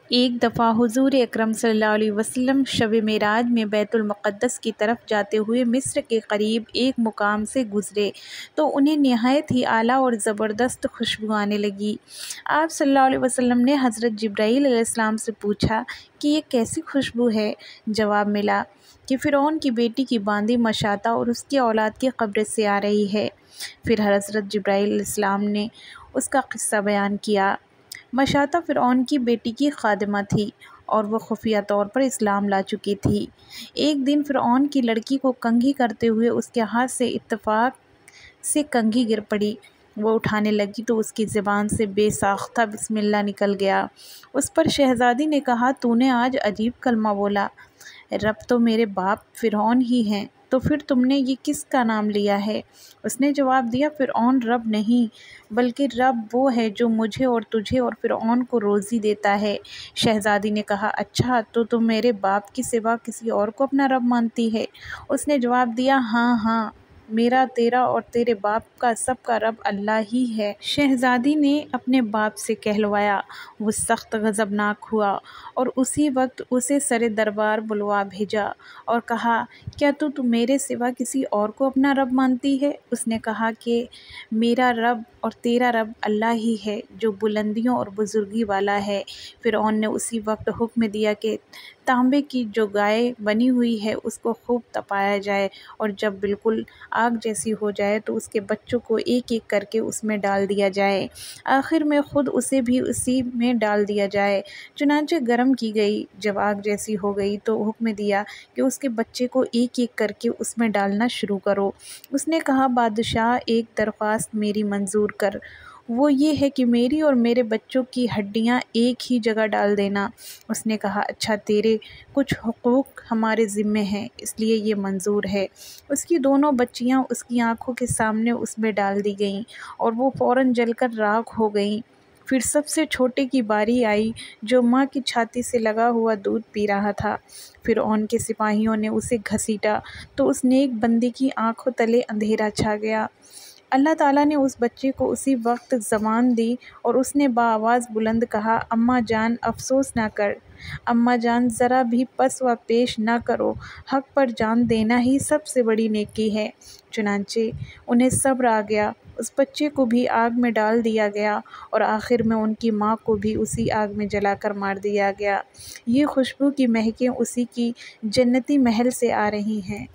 ایک دفعہ حضور اکرم صلی اللہ علیہ وسلم شب معراج میں بیت المقدس کی طرف جاتے ہوئے مصر کے قریب ایک مقام سے گزرے تو انہیں نہایت ہی اعلیٰ اور زبردست خوشبو آنے لگی۔ آپ صلی اللہ علیہ وسلم نے حضرت جبرائیل علیہ السلام سے پوچھا کہ یہ کیسی خوشبو ہے؟ جواب ملا کہ فرعون کی بیٹی کی باندی مشاطہ اور اس کی اولاد کی قبر سے آ رہی ہے۔ پھر حضرت جبرائیل علیہ السلام نے اس کا قصہ بیان کیا۔ مشاطہ فرعون کی بیٹی کی خادمہ تھی اور وہ خفیہ طور پر اسلام لا چکی تھی۔ ایک دن فرعون کی لڑکی کو کنگھی کرتے ہوئے اس کے ہاتھ سے اتفاق سے کنگھی گر پڑی۔ وہ اٹھانے لگی تو اس کی زبان سے بے ساختہ بسم اللہ نکل گیا۔ اس پر شہزادی نے کہا، تو نے آج عجیب کلمہ بولا، رب تو میرے باپ فرعون ہی ہیں، تو پھر تم نے یہ کس کا نام لیا ہے؟ اس نے جواب دیا، فرعون رب نہیں بلکہ رب وہ ہے جو مجھے اور تجھے اور فرعون کو روزی دیتا ہے۔ شہزادی نے کہا، اچھا تو تم میرے باپ کی سوا کسی اور کو اپنا رب مانتی ہے؟ اس نے جواب دیا، ہاں ہاں، میرا، تیرا اور تیرے باپ کا سب کا رب اللہ ہی ہے۔ شہزادی نے اپنے باپ سے کہلوایا۔ وہ سخت غضبناک ہوا اور اسی وقت اسے سر دربار بلوا بھیجا اور کہا، کیا تو میرے سوا کسی اور کو اپنا رب مانتی ہے؟ اس نے کہا کہ میرا رب اور تیرا رب اللہ ہی ہے جو بلندیوں اور بزرگی والا ہے۔ فرعون نے اسی وقت حکم دیا کہ تانبے کی جو گائے بنی ہوئی ہے اس کو خوب تپایا جائے اور جب بالکل آگ جیسی ہو جائے تو اس کے بچوں کو ایک ایک کر کے اس میں ڈال دیا جائے، آخر میں خود اسے بھی اسی میں ڈال دیا جائے۔ چنانچہ گرم کی گئی۔ جب آگ جیسی ہو گئی تو حکم دیا کہ اس کے بچے کو ایک ایک کر کے اس میں ڈالنا شروع کرو۔ اس نے کہا، بادشاہ، ایک درخواست میری منظور کر، وہ یہ ہے کہ میری اور میرے بچوں کی ہڈیاں ایک ہی جگہ ڈال دینا۔ اس نے کہا، اچھا، تیرے کچھ حقوق ہمارے ذمے ہیں اس لیے یہ منظور ہے۔ اس کی دونوں بچیاں اس کی آنکھوں کے سامنے اس میں ڈال دی گئیں اور وہ فوراً جل کر راکھ ہو گئیں۔ پھر سب سے چھوٹے کی باری آئی جو ماں کی چھاتی سے لگا ہوا دودھ پی رہا تھا۔ فرعون کے سپاہیوں نے اسے گھسیٹا تو اس نیک بندی کی آنکھوں تلے اندھیرا چھا گیا۔ اللہ تعالیٰ نے اس بچے کو اسی وقت زبان دی اور اس نے بآواز بلند کہا، اماں جان، افسوس نہ کر، اماں جان، ذرا بھی پس و پیش نہ کرو، حق پر جان دینا ہی سب سے بڑی نیکی ہے۔ چنانچہ انہیں صبر آ گیا، اس بچے کو بھی آگ میں ڈال دیا گیا اور آخر میں ان کی ماں کو بھی اسی آگ میں جلا کر مار دیا گیا۔ یہ خوشبو کی مہکیں اسی کی جنتی محل سے آ رہی ہیں۔